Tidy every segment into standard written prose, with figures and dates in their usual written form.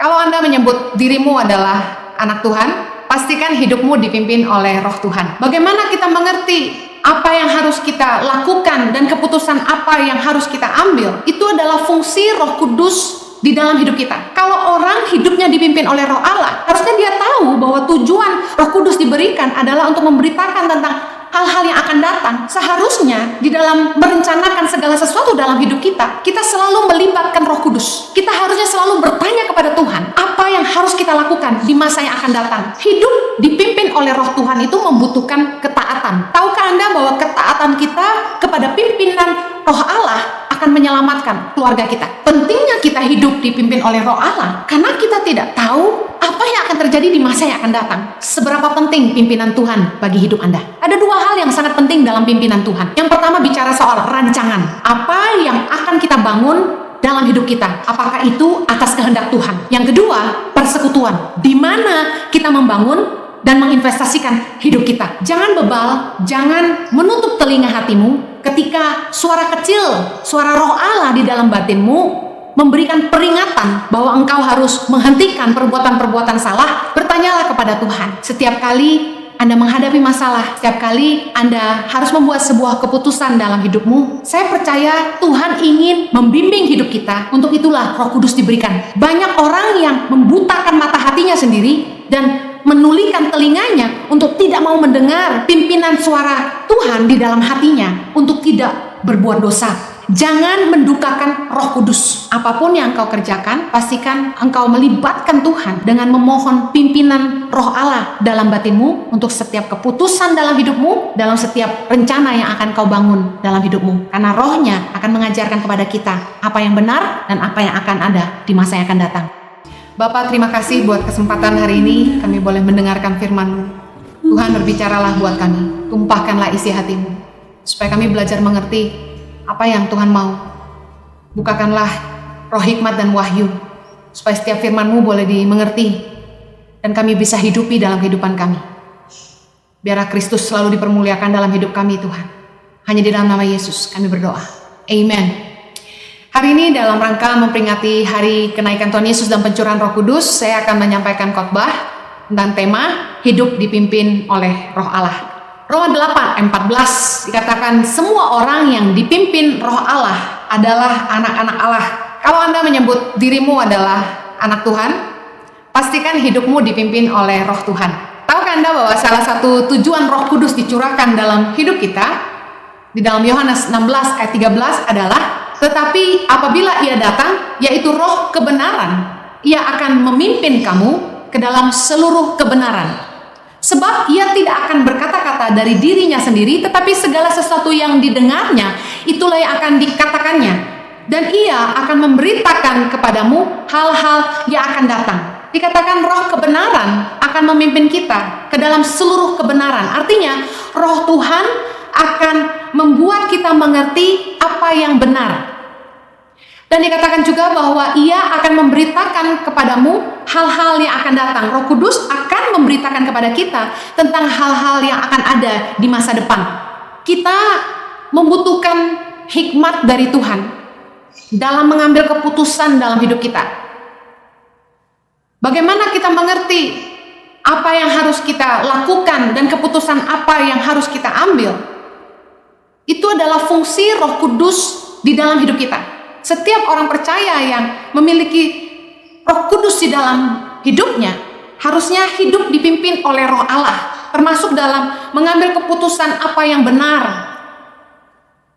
Kalau Anda menyebut dirimu adalah anak Tuhan, pastikan hidupmu dipimpin oleh Roh Tuhan. Bagaimana kita mengerti apa yang harus kita lakukan dan keputusan apa yang harus kita ambil? Itu adalah fungsi Roh Kudus di dalam hidup kita. Kalau orang hidupnya dipimpin oleh Roh Allah, harusnya dia tahu bahwa tujuan Roh Kudus diberikan adalah untuk memberitakan tentang hal-hal yang akan datang. Seharusnya di dalam merencanakan segala sesuatu dalam hidup kita, kita selalu melibatkan Roh Kudus. Kita harusnya selalu bertanya kepada Tuhan, apa yang harus kita lakukan di masa yang akan datang. Hidup dipimpin oleh Roh Tuhan itu membutuhkan ketaatan. Tahukah Anda bahwa ketaatan kita kepada pimpinan Roh Allah akan menyelamatkan keluarga kita? Pentingnya kita hidup dipimpin oleh Roh Allah, karena kita tidak tahu apa yang akan terjadi di masa yang akan datang. Seberapa penting pimpinan Tuhan bagi hidup Anda? Ada dua hal yang sangat penting dalam pimpinan Tuhan. Yang pertama bicara soal rancangan. Apa yang akan kita bangun dalam hidup kita? Apakah itu atas kehendak Tuhan? Yang kedua, persekutuan. Di mana kita membangun dan menginvestasikan hidup kita. Jangan bebal, jangan menutup telinga hatimu ketika suara kecil, suara Roh Allah di dalam batinmu memberikan peringatan bahwa engkau harus menghentikan perbuatan-perbuatan salah. Bertanyalah kepada Tuhan. Setiap kali Anda menghadapi masalah, setiap kali Anda harus membuat sebuah keputusan dalam hidupmu, saya percaya Tuhan ingin membimbing hidup kita. Untuk itulah Roh Kudus diberikan. Banyak orang yang membutakan mata hatinya sendiri dan menulikan telinganya untuk tidak mau mendengar pimpinan suara Tuhan di dalam hatinya untuk tidak berbuat dosa. Jangan mendukakan Roh Kudus. Apapun yang engkau kerjakan, pastikan engkau melibatkan Tuhan dengan memohon pimpinan Roh Allah dalam batinmu untuk setiap keputusan dalam hidupmu, dalam setiap rencana yang akan kau bangun dalam hidupmu. Karena Rohnya akan mengajarkan kepada kita apa yang benar dan apa yang akan ada di masa yang akan datang. Bapak, terima kasih buat kesempatan hari ini kami boleh mendengarkan firman-Mu. Tuhan, berbicaralah buat kami. Tumpahkanlah isi hatimu supaya kami belajar mengerti apa yang Tuhan mau. Bukakanlah roh hikmat dan wahyu supaya setiap firman-Mu boleh dimengerti dan kami bisa hidupi dalam kehidupan kami. Biarlah Kristus selalu dipermuliakan dalam hidup kami, Tuhan. Hanya di dalam nama Yesus kami berdoa. Amen. Hari ini dalam rangka memperingati hari kenaikan Tuhan Yesus dan pencurahan Roh Kudus, saya akan menyampaikan khotbah tentang tema hidup dipimpin oleh Roh Allah. Roma 8 ayat 14 dikatakan semua orang yang dipimpin Roh Allah adalah anak-anak Allah. Kalau Anda menyebut dirimu adalah anak Tuhan, pastikan hidupmu dipimpin oleh Roh Tuhan. Tahukah Anda bahwa salah satu tujuan Roh Kudus dicurahkan dalam hidup kita di dalam Yohanes 16 ayat 13 adalah, tetapi apabila ia datang, yaitu Roh kebenaran, ia akan memimpin kamu ke dalam seluruh kebenaran. Sebab ia tidak akan berkata-kata dari dirinya sendiri, tetapi segala sesuatu yang didengarnya, itulah yang akan dikatakannya. Dan ia akan memberitakan kepadamu hal-hal yang akan datang. Dikatakan Roh kebenaran akan memimpin kita ke dalam seluruh kebenaran. Artinya Roh Tuhan akan membuat kita mengerti apa yang benar. Dan dikatakan juga bahwa ia akan memberitakan kepadamu hal-hal yang akan datang. Roh Kudus akan memberitakan kepada kita tentang hal-hal yang akan ada di masa depan. Kita membutuhkan hikmat dari Tuhan dalam mengambil keputusan dalam hidup kita. Bagaimana kita mengerti apa yang harus kita lakukan dan keputusan apa yang harus kita ambil? Itu adalah fungsi Roh Kudus di dalam hidup kita. Setiap orang percaya yang memiliki Roh Kudus di dalam hidupnya harusnya hidup dipimpin oleh Roh Allah, termasuk dalam mengambil keputusan apa yang benar.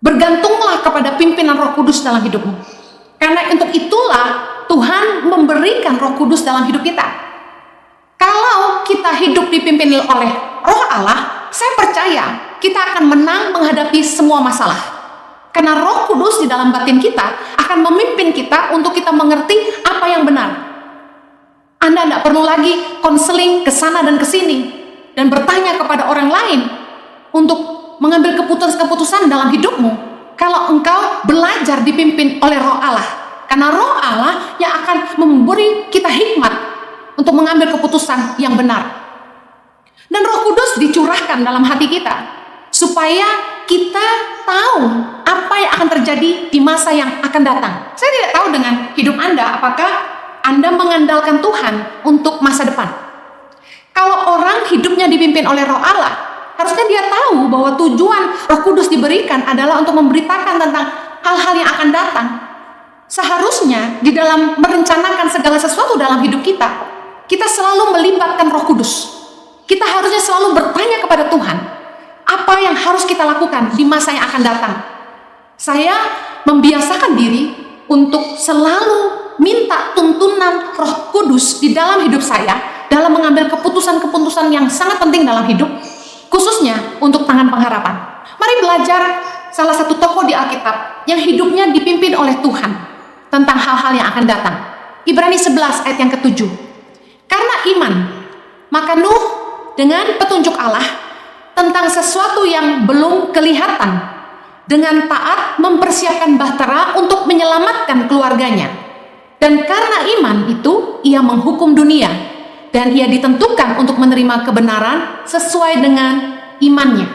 Bergantunglah kepada pimpinan Roh Kudus dalam hidupmu. Karena untuk itulah Tuhan memberikan Roh Kudus dalam hidup kita. Kalau kita hidup dipimpin oleh Roh Allah, saya percaya kita akan menang menghadapi semua masalah. Karena Roh Kudus di dalam batin kita akan memimpin kita untuk kita mengerti apa yang benar. Anda tidak perlu lagi konseling ke sana dan ke sini dan bertanya kepada orang lain untuk mengambil keputusan-keputusan dalam hidupmu. Kalau engkau belajar dipimpin oleh Roh Allah, karena Roh Allah yang akan memberi kita hikmat untuk mengambil keputusan yang benar. Dan Roh Kudus dicurahkan dalam hati kita supaya kita tahu apa yang akan terjadi di masa yang akan datang. Saya tidak tahu dengan hidup Anda, apakah Anda mengandalkan Tuhan untuk masa depan? Kalau orang hidupnya dipimpin oleh Roh Allah, harusnya dia tahu bahwa tujuan Roh Kudus diberikan adalah untuk memberitakan tentang hal-hal yang akan datang. Seharusnya di dalam merencanakan segala sesuatu dalam hidup kita, kita selalu melibatkan Roh Kudus. Kita harusnya selalu bertanya kepada Tuhan, apa yang harus kita lakukan di masa yang akan datang. Saya membiasakan diri untuk selalu minta tuntunan Roh Kudus di dalam hidup saya dalam mengambil keputusan-keputusan yang sangat penting dalam hidup, khususnya untuk Tangan Pengharapan. Mari belajar salah satu tokoh di Alkitab yang hidupnya dipimpin oleh Tuhan tentang hal-hal yang akan datang. Ibrani 11 ayat yang ke-7. Karena iman, maka Nuh dengan petunjuk Allah tentang sesuatu yang belum kelihatan, dengan taat mempersiapkan bahtera untuk menyelamatkan keluarganya. Dan karena iman itu, ia menghukum dunia, dan ia ditentukan untuk menerima kebenaran sesuai dengan imannya.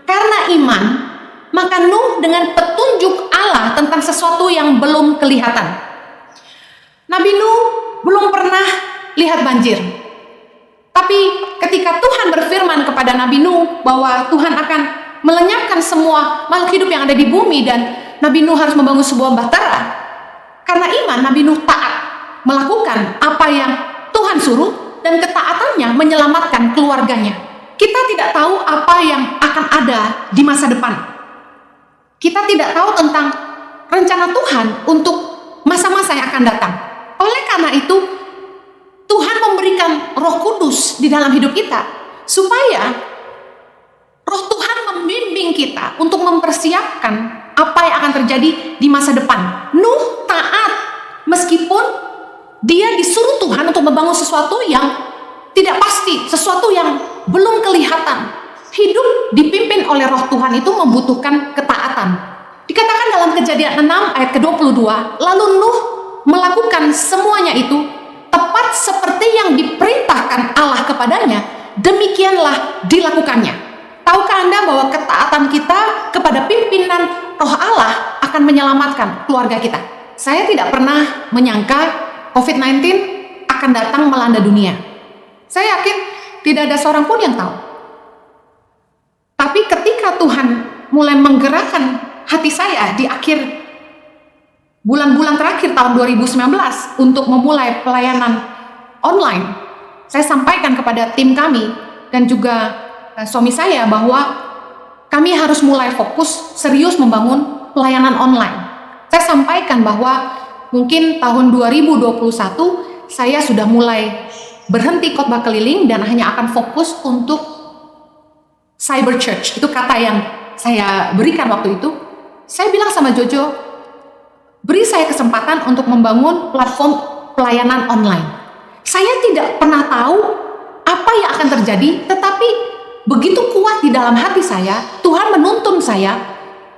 Karena iman, maka Nuh dengan petunjuk Allah tentang sesuatu yang belum kelihatan. Nabi Nuh belum pernah lihat banjir. Tapi ketika Tuhan berfirman kepada Nabi Nuh bahwa Tuhan akan melenyapkan semua makhluk hidup yang ada di bumi dan Nabi Nuh harus membangun sebuah bahtera, karena iman Nabi Nuh taat melakukan apa yang Tuhan suruh, dan ketaatannya menyelamatkan keluarganya. Kita tidak tahu apa yang akan ada di masa depan. Kita tidak tahu tentang rencana Tuhan untuk masa-masa yang akan datang. Oleh karena itu, Tuhan memberikan Roh Kudus di dalam hidup kita, supaya Roh Tuhan membimbing kita untuk mempersiapkan apa yang akan terjadi di masa depan. Nuh taat, meskipun dia disuruh Tuhan untuk membangun sesuatu yang tidak pasti, sesuatu yang belum kelihatan. Hidup dipimpin oleh Roh Tuhan itu membutuhkan ketaatan. Dikatakan dalam Kejadian 6 ayat ke-22, lalu Nuh melakukan semuanya itu tepat seperti yang diperintahkan Allah kepadanya, demikianlah dilakukannya. Tahukah Anda bahwa ketaatan kita kepada pimpinan Roh Allah akan menyelamatkan keluarga kita? Saya tidak pernah menyangka COVID-19 akan datang melanda dunia. Saya yakin tidak ada seorang pun yang tahu. Tapi ketika Tuhan mulai menggerakkan hati saya di akhir bulan-bulan terakhir tahun 2019 untuk memulai pelayanan online, saya sampaikan kepada tim kami dan juga suami saya bahwa kami harus mulai fokus serius membangun pelayanan online. Saya sampaikan bahwa mungkin tahun 2021 saya sudah mulai berhenti khotbah keliling dan hanya akan fokus untuk cyber church. Itu kata yang saya berikan waktu itu. Saya bilang sama Jojo, beri saya kesempatan untuk membangun platform pelayanan online. Saya tidak pernah tahu apa yang akan terjadi, tetapi begitu kuat di dalam hati saya, Tuhan menuntun saya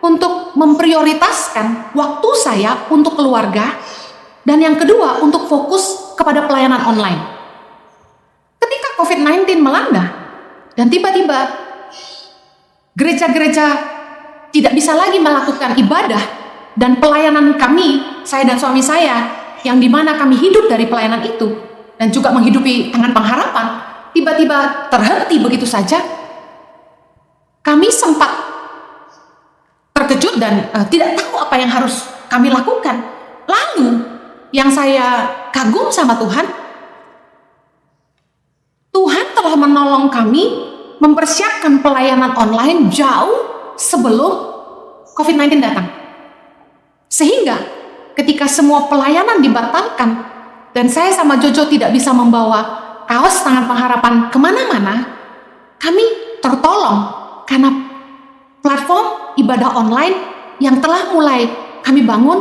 untuk memprioritaskan waktu saya untuk keluarga, dan yang kedua untuk fokus kepada pelayanan online. Ketika COVID-19 melanda dan tiba-tiba gereja-gereja tidak bisa lagi melakukan ibadah dan pelayanan kami, saya dan suami saya, yang dimana kami hidup dari pelayanan itu dan juga menghidupi Tangan Pengharapan, tiba-tiba terhenti begitu saja. Kami sempat terkejut dan tidak tahu apa yang harus kami lakukan. Lalu yang saya kagum sama Tuhan, Tuhan telah menolong kami mempersiapkan pelayanan online jauh sebelum COVID-19 datang. Sehingga ketika semua pelayanan dibatalkan dan saya sama Jojo tidak bisa membawa kaos Tangan Pengharapan kemana-mana, kami tertolong karena platform ibadah online yang telah mulai kami bangun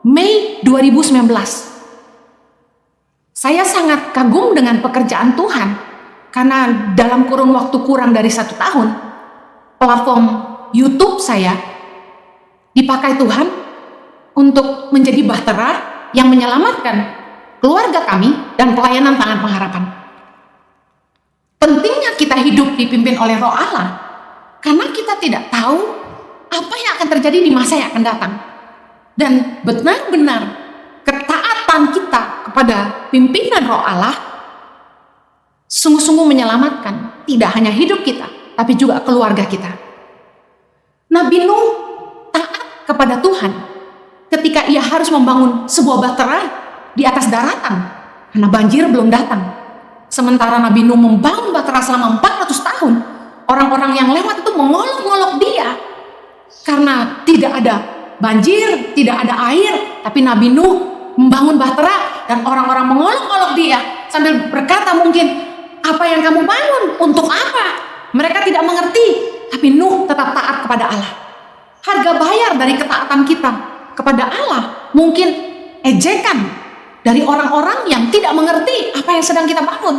Mei 2019. Saya sangat kagum dengan pekerjaan Tuhan, karena dalam kurun waktu kurang dari 1 tahun, platform YouTube saya dipakai Tuhan untuk menjadi bahtera yang menyelamatkan keluarga kami dan pelayanan Tangan Pengharapan. Pentingnya kita hidup dipimpin oleh Roh Allah, karena kita tidak tahu apa yang akan terjadi di masa yang akan datang. Dan benar-benar ketaatan kita kepada pimpinan Roh Allah sungguh-sungguh menyelamatkan tidak hanya hidup kita, tapi juga keluarga kita. Nabi Nuh taat kepada Tuhan ketika ia harus membangun sebuah bahtera di atas daratan karena banjir belum datang. Sementara Nabi Nuh membangun bahtera selama 400 tahun, orang-orang yang lewat itu mengolok-ngolok dia karena tidak ada banjir, tidak ada air, tapi Nabi Nuh membangun bahtera dan orang-orang mengolok-olok dia sambil berkata mungkin, apa yang kamu bangun? Untuk apa? Mereka tidak mengerti, tapi Nuh tetap taat kepada Allah. Harga bayar dari ketaatan kita kepada Allah mungkin ejekan dari orang-orang yang tidak mengerti apa yang sedang kita bangun.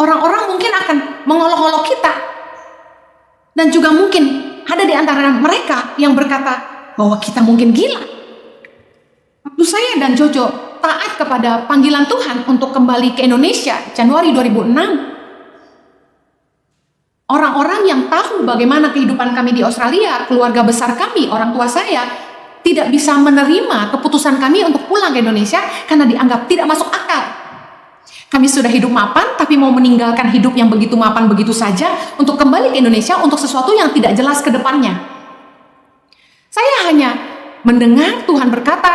Orang-orang mungkin akan mengolok-olok kita. Dan juga mungkin ada di antara mereka yang berkata bahwa kita mungkin gila. Waktu saya dan Jojo taat kepada panggilan Tuhan untuk kembali ke Indonesia Januari 2006, orang-orang yang tahu bagaimana kehidupan kami di Australia, keluarga besar kami, orang tua saya tidak bisa menerima keputusan kami untuk pulang ke Indonesia karena dianggap tidak masuk akal. Kami sudah hidup mapan tapi mau meninggalkan hidup yang begitu mapan begitu saja untuk kembali ke Indonesia untuk sesuatu yang tidak jelas ke depannya. Saya hanya mendengar Tuhan berkata,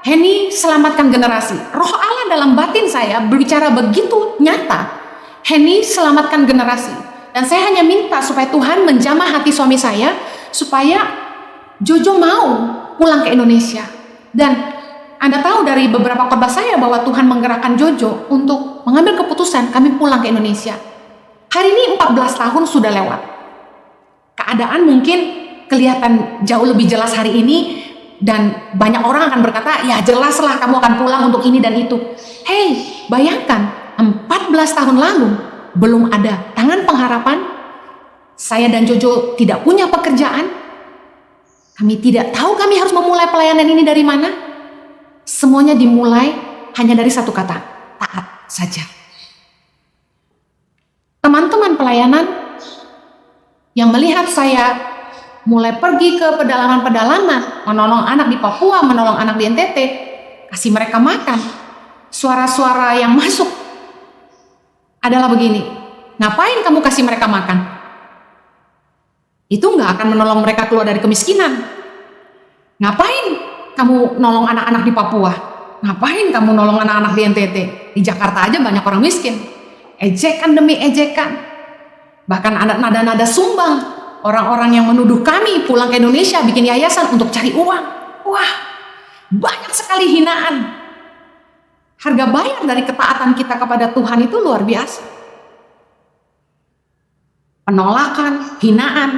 Henny, selamatkan generasi. Roh Allah dalam batin saya berbicara begitu nyata. Henny, selamatkan generasi. Dan saya hanya minta supaya Tuhan menjamah hati suami saya supaya Jojo mau pulang ke Indonesia. Dan Anda tahu dari beberapa khotbah saya bahwa Tuhan menggerakkan Jojo untuk mengambil keputusan kami pulang ke Indonesia. Hari ini 14 tahun sudah lewat. Keadaan mungkin kelihatan jauh lebih jelas hari ini. Dan banyak orang akan berkata, ya jelaslah kamu akan pulang untuk ini dan itu. Hei, bayangkan 14 tahun lalu belum ada tangan pengharapan. Saya dan Jojo tidak punya pekerjaan. Kami tidak tahu kami harus memulai pelayanan ini dari mana. Semuanya dimulai hanya dari satu kata, taat saja. Teman-teman pelayanan yang melihat saya mulai pergi ke pedalaman-pedalaman, menolong anak di Papua, menolong anak di NTT, kasih mereka makan. Suara-suara yang masuk adalah begini, ngapain kamu kasih mereka makan? Itu nggak akan menolong mereka keluar dari kemiskinan. Ngapain kamu nolong anak-anak di Papua? Ngapain kamu nolong anak-anak di NTT? Di Jakarta aja banyak orang miskin. Ejekan demi ejekan. Bahkan ada nada-nada sumbang. Orang-orang yang menuduh kami pulang ke Indonesia bikin yayasan untuk cari uang. Wah, banyak sekali hinaan. Harga bayar dari ketaatan kita kepada Tuhan itu luar biasa. Penolakan, hinaan.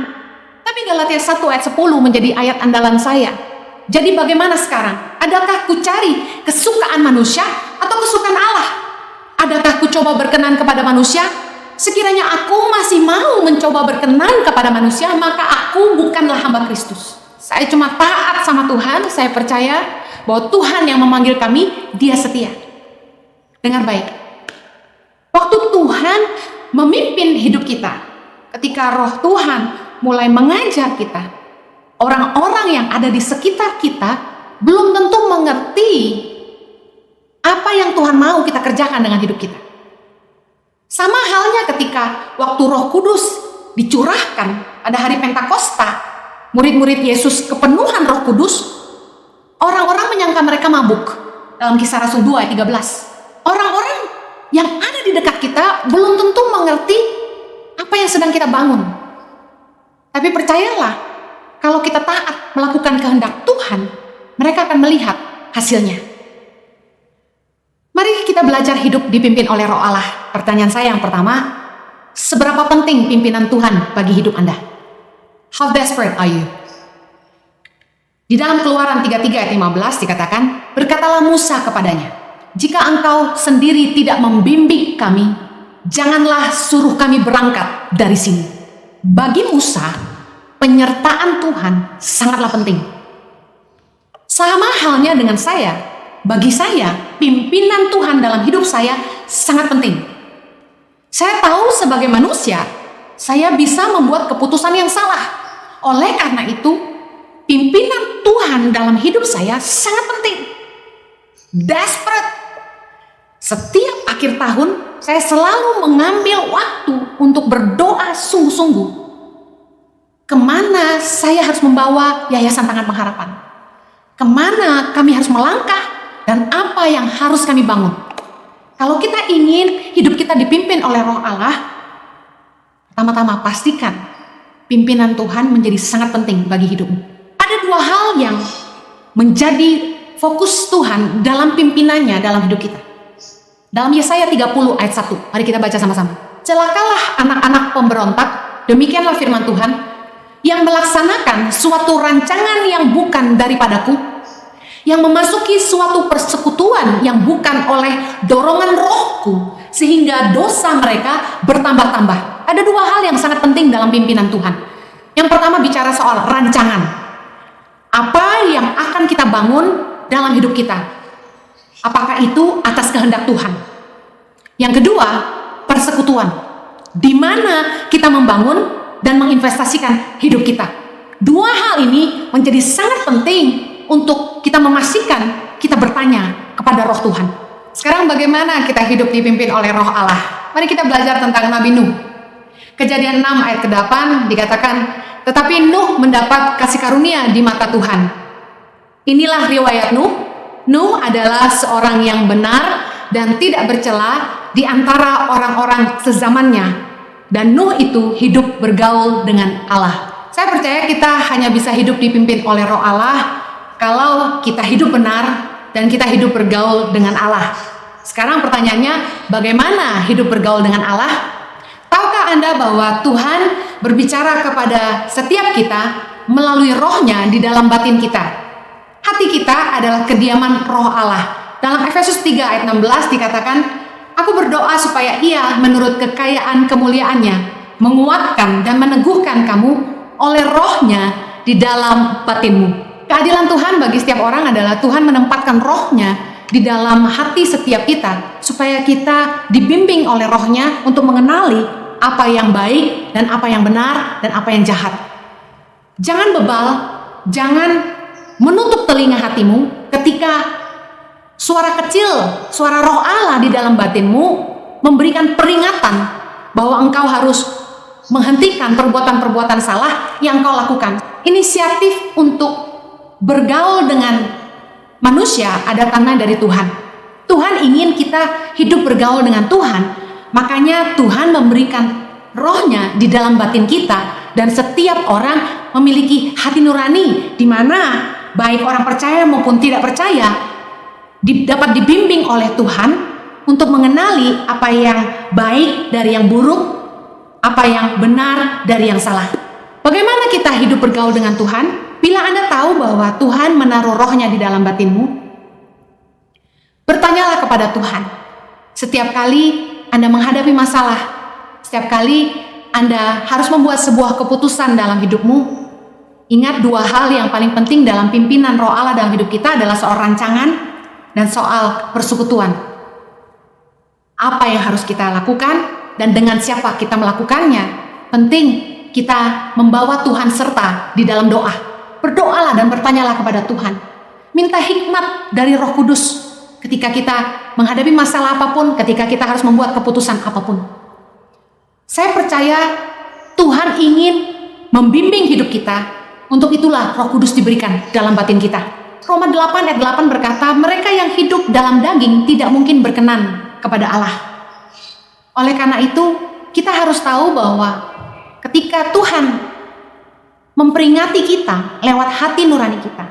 Tapi Galatia 1 ayat 10 menjadi ayat andalan saya. Jadi bagaimana sekarang? Adakah ku cari kesukaan manusia atau kesukaan Allah? Adakah ku coba berkenan kepada manusia? Sekiranya aku masih mau mencoba berkenan kepada manusia, maka aku bukanlah hamba Kristus. Saya cuma taat sama Tuhan, saya percaya bahwa Tuhan yang memanggil kami, Dia setia. Dengar baik. Waktu Tuhan memimpin hidup kita, ketika roh Tuhan mulai mengajar kita, orang-orang yang ada di sekitar kita belum tentu mengerti apa yang Tuhan mau kita kerjakan dengan hidup kita. Sama halnya ketika waktu Roh Kudus dicurahkan pada hari Pentakosta, murid-murid Yesus kepenuhan Roh Kudus, orang-orang menyangka mereka mabuk. Dalam Kisah Rasul 2 ayat 13. Orang-orang yang ada di dekat kita belum tentu mengerti apa yang sedang kita bangun. Tapi percayalah, kalau kita taat melakukan kehendak Tuhan, mereka akan melihat hasilnya. Mari kita belajar hidup dipimpin oleh Roh Allah. Pertanyaan saya yang pertama, seberapa penting pimpinan Tuhan bagi hidup Anda? How desperate are you? Di dalam Keluaran 33 ayat 15 dikatakan, berkatalah Musa kepadanya, jika engkau sendiri tidak membimbing kami, janganlah suruh kami berangkat dari sini. Bagi Musa, penyertaan Tuhan sangatlah penting. Sama halnya dengan saya. Bagi saya, pimpinan Tuhan dalam hidup saya sangat penting. Saya tahu sebagai manusia, saya bisa membuat keputusan yang salah. Oleh karena itu, pimpinan Tuhan dalam hidup saya sangat penting. Desperate. Setiap akhir tahun, saya selalu mengambil waktu untuk berdoa sungguh-sungguh. Kemana saya harus membawa Yayasan Tangan Pengharapan? Kemana kami harus melangkah? Dan apa yang harus kami bangun? Kalau kita ingin hidup kita dipimpin oleh Roh Allah, pertama-tama pastikan pimpinan Tuhan menjadi sangat penting bagi hidupmu. Ada dua hal yang menjadi fokus Tuhan dalam pimpinannya dalam hidup kita. Dalam Yesaya 30 ayat 1, mari kita baca sama-sama. Celakalah anak-anak pemberontak, demikianlah firman Tuhan, yang melaksanakan suatu rancangan yang bukan daripadaku, yang memasuki suatu persekutuan yang bukan oleh dorongan rohku, sehingga dosa mereka bertambah-tambah. Ada dua hal yang sangat penting dalam pimpinan Tuhan. Yang pertama bicara soal rancangan. Apa yang akan kita bangun dalam hidup kita? Apakah itu atas kehendak Tuhan? Yang kedua, persekutuan. Di mana kita membangun dan menginvestasikan hidup kita. Dua hal ini menjadi sangat penting untuk kita memastikan kita bertanya kepada Roh Tuhan. Sekarang bagaimana kita hidup dipimpin oleh Roh Allah? Mari kita belajar tentang Nabi Nuh. Kejadian 6 ayat ke-8 dikatakan, tetapi Nuh mendapat kasih karunia di mata Tuhan. Inilah riwayat Nuh. Nuh adalah seorang yang benar dan tidak bercela di antara orang-orang sezamannya. Dan Nuh itu hidup bergaul dengan Allah. Saya percaya kita hanya bisa hidup dipimpin oleh Roh Allah kalau kita hidup benar dan kita hidup bergaul dengan Allah. Sekarang pertanyaannya, bagaimana hidup bergaul dengan Allah? Tahukah Anda bahwa Tuhan berbicara kepada setiap kita melalui Roh-Nya di dalam batin kita? Hati kita adalah kediaman Roh Allah. Dalam Efesus 3 ayat 16 dikatakan, aku berdoa supaya Ia menurut kekayaan kemuliaannya menguatkan dan meneguhkan kamu oleh Roh-Nya di dalam batinmu. Keadilan Tuhan bagi setiap orang adalah Tuhan menempatkan Roh-Nya di dalam hati setiap kita supaya kita dibimbing oleh Roh-Nya untuk mengenali apa yang baik dan apa yang benar dan apa yang jahat. Jangan bebal, jangan menutup telinga hatimu ketika suara kecil, suara Roh Allah di dalam batinmu memberikan peringatan bahwa engkau harus menghentikan perbuatan-perbuatan salah yang engkau lakukan. Inisiatif untuk bergaul dengan manusia ada tanah dari Tuhan. Tuhan ingin kita hidup bergaul dengan Tuhan, makanya Tuhan memberikan Roh-Nya di dalam batin kita, dan setiap orang memiliki hati nurani di mana baik orang percaya maupun tidak percaya dapat dibimbing oleh Tuhan untuk mengenali apa yang baik dari yang buruk, apa yang benar dari yang salah. Bagaimana kita hidup bergaul dengan Tuhan? Bila Anda tahu bahwa Tuhan menaruh Roh-Nya di dalam batinmu, bertanyalah kepada Tuhan. Setiap kali Anda menghadapi masalah, setiap kali Anda harus membuat sebuah keputusan dalam hidupmu, ingat dua hal yang paling penting dalam pimpinan Roh Allah dalam hidup kita adalah soal rancangan dan soal persekutuan. Apa yang harus kita lakukan dan dengan siapa kita melakukannya. Penting kita membawa Tuhan serta di dalam doa. Berdoalah dan bertanyalah kepada Tuhan. Minta hikmat dari Roh Kudus ketika kita menghadapi masalah apapun, ketika kita harus membuat keputusan apapun. Saya percaya Tuhan ingin membimbing hidup kita. Untuk itulah Roh Kudus diberikan dalam batin kita. Roma 8 ayat 8 berkata, mereka yang hidup dalam daging tidak mungkin berkenan kepada Allah. Oleh karena itu, kita harus tahu bahwa ketika Tuhan memperingati kita lewat hati nurani kita,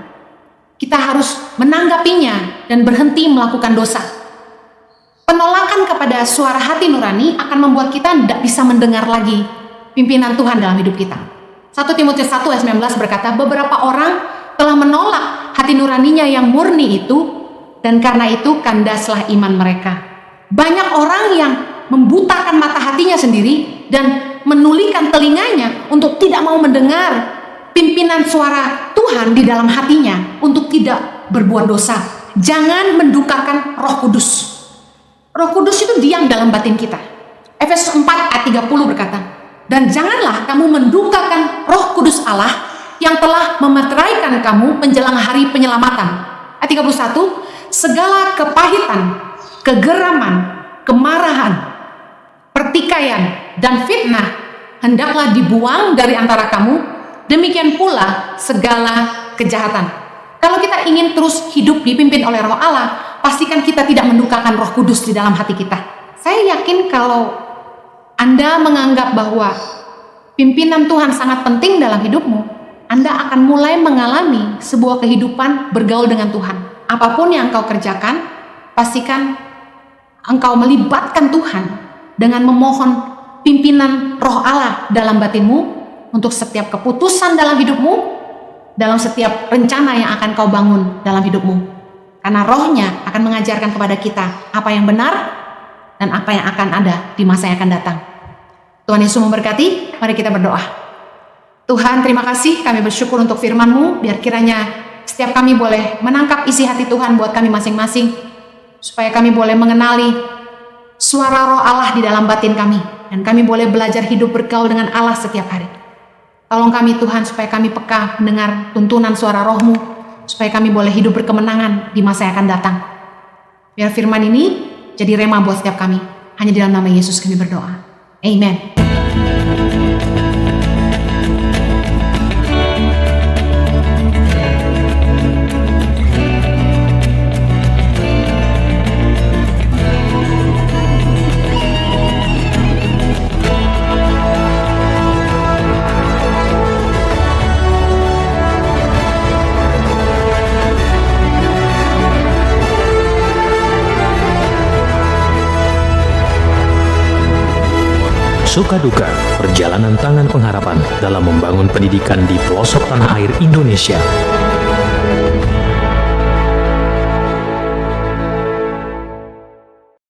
kita harus menanggapinya dan berhenti melakukan dosa. Penolakan kepada suara hati nurani akan membuat kita tidak bisa mendengar lagi pimpinan Tuhan dalam hidup kita. 1 Timotius 1 ayat 19 berkata, beberapa orang telah menolak hati nuraninya yang murni itu, dan karena itu kandaslah iman mereka. Banyak orang yang membutakan mata hatinya sendiri dan menulikan telinganya untuk tidak mau mendengar pimpinan suara Tuhan di dalam hatinya untuk tidak berbuat dosa. Jangan mendukakan Roh Kudus. Roh Kudus itu diam dalam batin kita. Efesus 4 ayat 30 berkata, dan janganlah kamu mendukakan Roh Kudus Allah yang telah memeteraikan kamu menjelang hari penyelamatan. Ayat 31, segala kepahitan, kegeraman, kemarahan, pertikaian, dan fitnah hendaklah dibuang dari antara kamu, demikian pula segala kejahatan. Kalau kita ingin terus hidup dipimpin oleh Roh Allah, pastikan kita tidak mendukakan Roh Kudus di dalam hati kita. Saya yakin kalau Anda menganggap bahwa pimpinan Tuhan sangat penting dalam hidupmu, Anda akan mulai mengalami sebuah kehidupan bergaul dengan Tuhan. Apapun yang engkau kerjakan, pastikan engkau melibatkan Tuhan dengan memohon pimpinan Roh Allah dalam batinmu untuk setiap keputusan dalam hidupmu, dalam setiap rencana yang akan kau bangun dalam hidupmu. Karena Rohnya akan mengajarkan kepada kita apa yang benar dan apa yang akan ada di masa yang akan datang. Tuhan Yesus memberkati. Mari kita berdoa. Tuhan, terima kasih, kami bersyukur untuk firman-Mu. Biar kiranya setiap kami boleh menangkap isi hati Tuhan buat kami masing-masing, supaya kami boleh mengenali suara Roh Allah di dalam batin kami, dan kami boleh belajar hidup bergaul dengan Allah setiap hari. Tolong kami Tuhan, supaya kami peka mendengar tuntunan suara Roh-Mu, supaya kami boleh hidup berkemenangan di masa yang akan datang. Biar firman ini jadi rema buat setiap kami. Hanya di dalam nama Yesus kami berdoa. Amen. Suka duka perjalanan tangan pengharapan dalam membangun pendidikan di pelosok tanah air Indonesia.